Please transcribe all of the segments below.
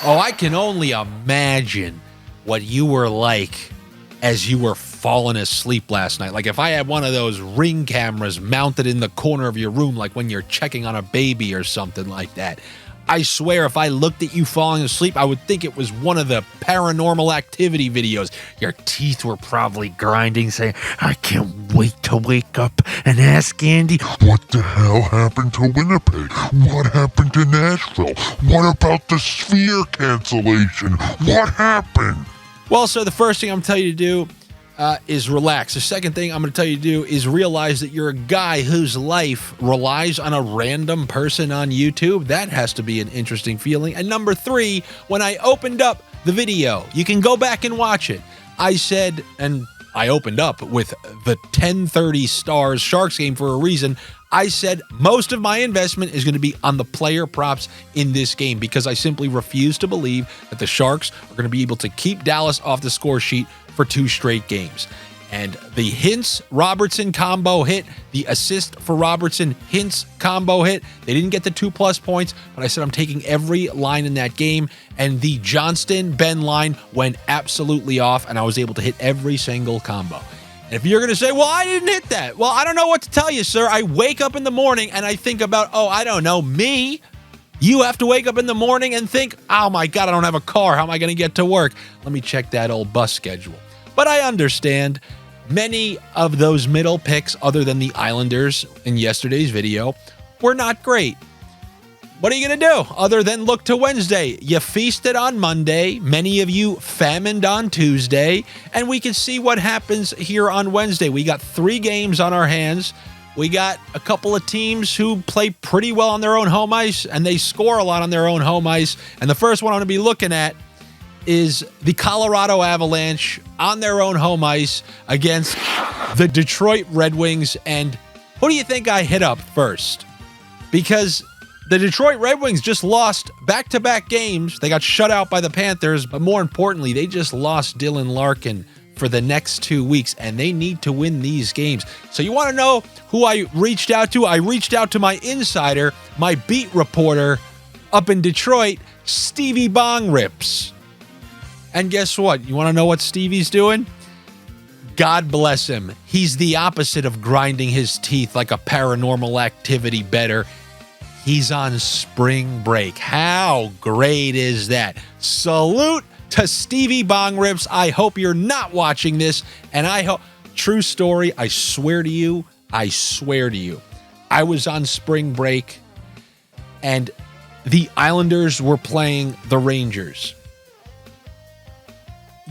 Oh, I can only imagine what you were like as you were falling asleep last night. Like if I had one of those Ring cameras mounted in the corner of your room, like when you're checking on a baby or something like that. I swear if I looked at you falling asleep, I would think it was one of the Paranormal Activity videos. Your teeth were probably grinding, saying, I can't wait to wake up and ask Andy, what the hell happened to Winnipeg? What happened to Nashville? What about the Sphere cancellation? What happened? Well, so the first thing I'm telling you to do is relax. The second thing I'm going to tell you to do is realize that you're a guy whose life relies on a random person on YouTube. That has to be an interesting feeling. And number 3, when I opened up the video, you can go back and watch it. I said, and I opened up with the 10:30 Stars Sharks game for a reason. I said most of my investment is going to be on the player props in this game because I simply refuse to believe that the Sharks are going to be able to keep Dallas off the score sheet for 2 straight games. And the Hintz-Robertson combo hit, the assist for Robertson Hintz combo hit. They didn't get the 2+ points, but I said I'm taking every line in that game. And the Johnston-Benn line went absolutely off, and I was able to hit every single combo. And if you're going to say, well, I didn't hit that. Well, I don't know what to tell you, sir. I wake up in the morning and I think about, I don't know, me. You have to wake up in the morning and think, oh my God, I don't have a car. How am I going to get to work? Let me check that old bus schedule. But I understand many of those middle picks, other than the Islanders in yesterday's video, were not great. What are you going to do other than look to Wednesday? You feasted on Monday. Many of you famined on Tuesday. And we can see what happens here on Wednesday. We got 3 games on our hands. We got a couple of teams who play pretty well on their own home ice, and they score a lot on their own home ice. And the first one I'm going to be looking at is the Colorado Avalanche on their own home ice against the Detroit Red Wings. And who do you think I hit up first? Because the Detroit Red Wings just lost back-to-back games. They got shut out by the Panthers, but more importantly, they just lost Dylan Larkin for the next 2 weeks, and they need to win these games. So you want to know who I reached out to? I reached out to my insider, my beat reporter up in Detroit, Stevie Bong Rips. And guess what? You want to know what Stevie's doing? God bless him. He's the opposite of grinding his teeth like a Paranormal Activity bettor. He's on spring break. How great is that? Salute to Stevie Bong Rips. I hope you're not watching this. And I hope, true story, I swear to you, I was on spring break and the Islanders were playing the Rangers.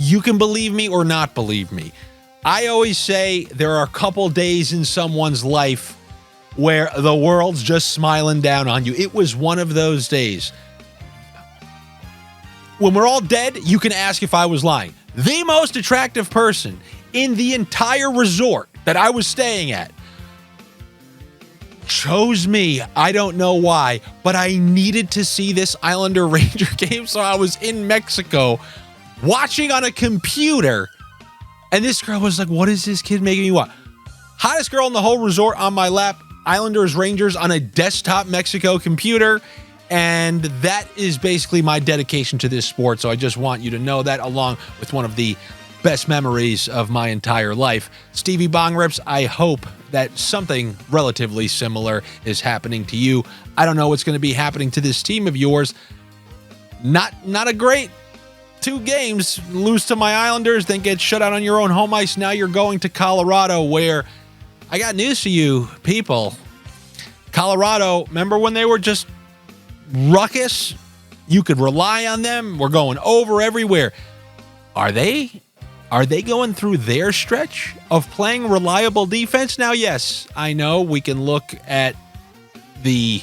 You can believe me or not believe me. I always say there are a couple days in someone's life where the world's just smiling down on you. It was one of those days. When we're all dead, you can ask if I was lying. The most attractive person in the entire resort that I was staying at chose me. I don't know why, but I needed to see this Islander-Ranger game, so I was in Mexico watching on a computer, and this girl was like, what is this kid making me watch? Hottest girl in the whole resort on my lap, Islanders, Rangers on a desktop Mexico computer, and that is basically my dedication to this sport, so I just want you to know that, along with one of the best memories of my entire life. Stevie Bong Rips, I hope that something relatively similar is happening to you. I don't know what's going to be happening to this team of yours. Not a great 2 games, lose to my Islanders, then get shut out on your own home ice. Now you're going to Colorado, where I got news for you, people. Colorado, remember when they were just ruckus? You could rely on them. We're going over everywhere. Are they going through their stretch of playing reliable defense? Now, yes, I know we can look at the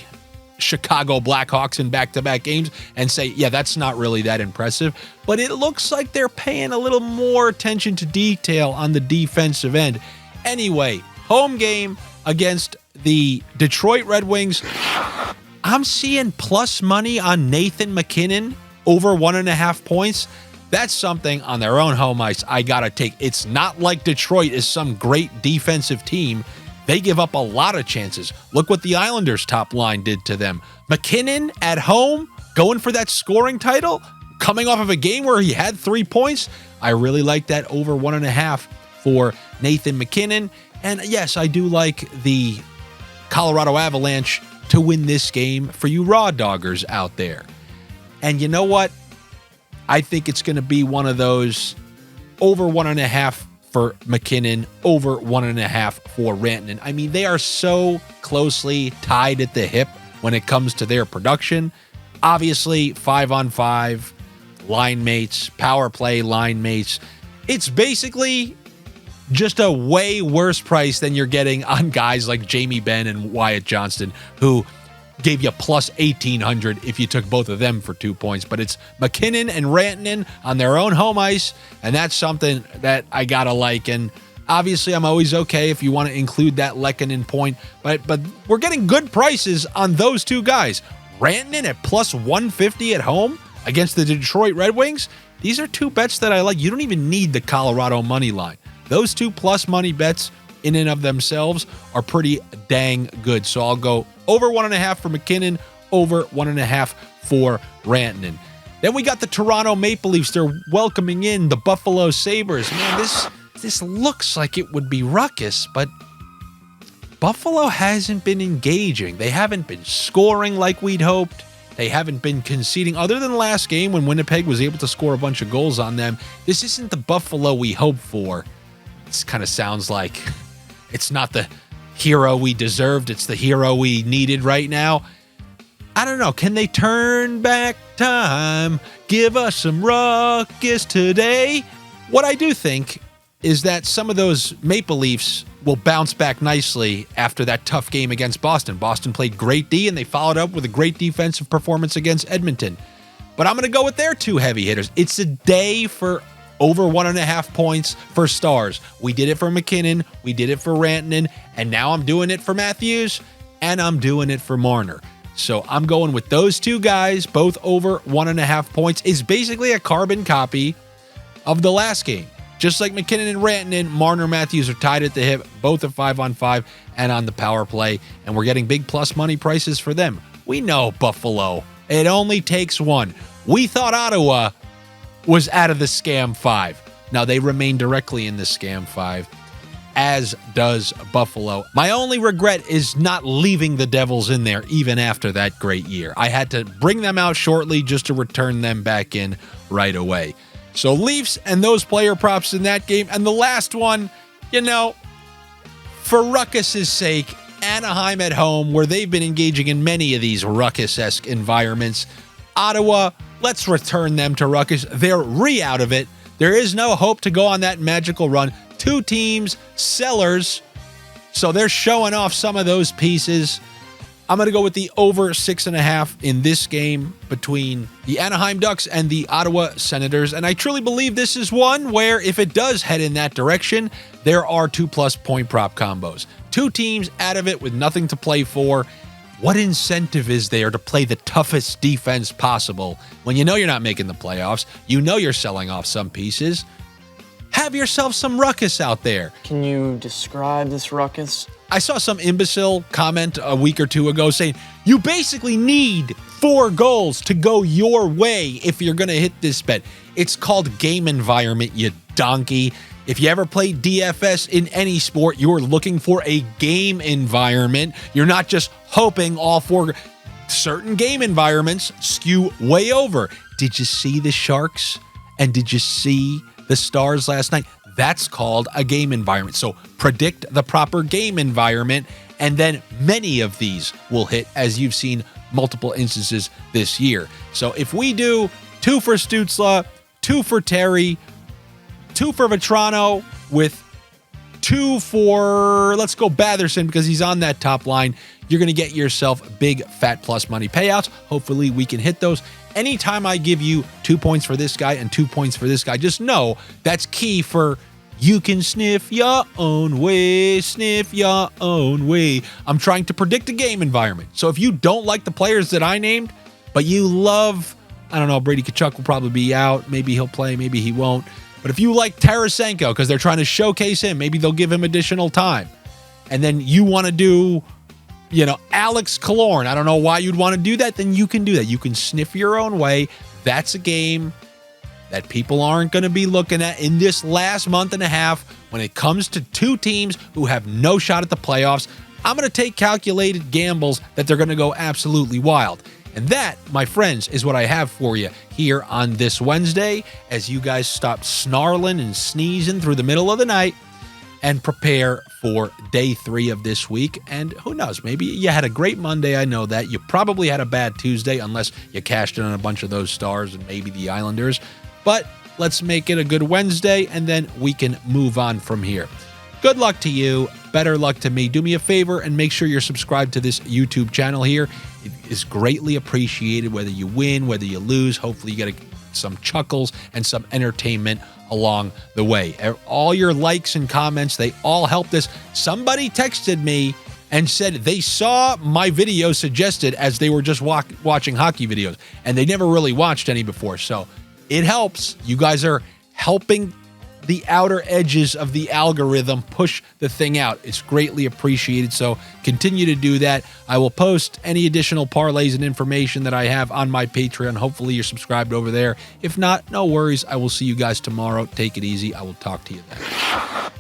Chicago Blackhawks in back-to-back games and say, yeah, that's not really that impressive. But it looks like they're paying a little more attention to detail on the defensive end. Anyway, home game against the Detroit Red Wings. I'm seeing plus money on Nathan MacKinnon over 1.5 points. That's something on their own home ice I got to take. It's not like Detroit is some great defensive team. They give up a lot of chances. Look what the Islanders' top line did to them. MacKinnon at home going for that scoring title, coming off of a game where he had 3 points. I really like that over 1.5 for Nathan MacKinnon. And yes, I do like the Colorado Avalanche to win this game for you Raw Doggers out there. And you know what? I think it's going to be one of those over 1.5 for McKinnon, over 1.5 for Rantanen. I mean, they are so closely tied at the hip when it comes to their production. Obviously, 5-on-5, line mates, power play line mates. It's basically just a way worse price than you're getting on guys like Jamie Benn and Wyatt Johnston, who gave you plus 1,800 if you took both of them for 2 points. But it's McKinnon and Rantanen on their own home ice, and that's something that I gotta like. And obviously, I'm always okay if you want to include that Lehkonen point, but we're getting good prices on those two guys. Rantanen at plus 150 at home against the Detroit Red Wings. These are two bets that I like. You don't even need the Colorado money line. Those two plus money bets in and of themselves are pretty dang good. So I'll go over 1.5 for McKinnon, over 1.5 for Rantanen. Then we got the Toronto Maple Leafs. They're welcoming in the Buffalo Sabres. Man, this looks like it would be ruckus, but Buffalo hasn't been engaging. They haven't been scoring like we'd hoped. They haven't been conceding. Other than last game when Winnipeg was able to score a bunch of goals on them, this isn't the Buffalo we hoped for. This kind of sounds like it's not the hero we deserved. It's the hero we needed right now. I don't know. Can they turn back time? Give us some ruckus today? What I do think is that some of those Maple Leafs will bounce back nicely after that tough game against Boston. Boston played great D, and they followed up with a great defensive performance against Edmonton. But I'm going to go with their two heavy hitters. It's a day for over 1.5 points for Stars. We did it for McKinnon. We did it for Rantanen. And now I'm doing it for Matthews. And I'm doing it for Marner. So I'm going with those two guys, both over 1.5 points. It's basically a carbon copy of the last game. Just like McKinnon and Rantanen, Marner, Matthews are tied at the hip, both at 5-on-5 and on the power play. And we're getting big plus money prices for them. We know Buffalo. It only takes one. We thought Ottawa was out of the Scam 5. Now, they remain directly in the Scam 5, as does Buffalo. My only regret is not leaving the Devils in there even after that great year. I had to bring them out shortly just to return them back in right away. So Leafs and those player props in that game. And the last one, for ruckus's sake, Anaheim at home, where they've been engaging in many of these ruckus-esque environments. Ottawa, let's return them to ruckus. They're out of it. There is no hope to go on that magical run. Two teams, sellers, so they're showing off some of those pieces. I'm going to go with the over 6.5 in this game between the Anaheim Ducks and the Ottawa Senators. And I truly believe this is one where if it does head in that direction, there are 2+ point prop combos. Two teams out of it with nothing to play for. What incentive is there to play the toughest defense possible when you know you're not making the playoffs? You know you're selling off some pieces. Have yourself some ruckus out there. Can you describe this ruckus? I saw some imbecile comment a week or two ago saying, you basically need 4 goals to go your way if you're going to hit this bet. It's called game environment, you donkey. If you ever played DFS in any sport, you're looking for a game environment. You're not just hoping all 4. Certain game environments skew way over. Did you see the Sharks? And did you see the Stars last night? That's called a game environment. So predict the proper game environment, and then many of these will hit, as you've seen multiple instances this year. So if we do 2 for Stützle, 2 for Terry, 2 for Vetrano, with 2 for, let's go Batherson, because he's on that top line, you're going to get yourself big fat plus money payouts. Hopefully we can hit those. Anytime I give you 2 points for this guy and 2 points for this guy, just know that's key for you can sniff your own way, sniff your own way. I'm trying to predict a game environment. So if you don't like the players that I named, but you love, I don't know, Brady Tkachuk will probably be out. Maybe he'll play, maybe he won't. But if you like Tarasenko because they're trying to showcase him, maybe they'll give him additional time. And then you want to do Alex Killorn. I don't know why you'd want to do that. Then you can do that. You can sniff your own way. That's a game that people aren't going to be looking at in this last month and a half when it comes to two teams who have no shot at the playoffs. I'm going to take calculated gambles that they're going to go absolutely wild. And that, my friends, is what I have for you here on this Wednesday as you guys stop snarling and sneezing through the middle of the night and prepare for day 3 of this week. And who knows, maybe you had a great Monday. I know that. You probably had a bad Tuesday unless you cashed in on a bunch of those Stars and maybe the Islanders. But let's make it a good Wednesday, and then we can move on from here. Good luck to you. Better luck to me. Do me a favor and make sure you're subscribed to this YouTube channel here. It is greatly appreciated, whether you win, whether you lose. Hopefully you get some chuckles and some entertainment along the way. All your likes and comments, they all help this. Somebody texted me and said they saw my video suggested as they were just watching hockey videos, and they never really watched any before. So it helps. You guys are helping the outer edges of the algorithm push the thing out. It's greatly appreciated. So continue to do that. I will post any additional parlays and information that I have on my Patreon. Hopefully you're subscribed over there. If not, no worries. I will see you guys tomorrow. Take it easy. I will talk to you then.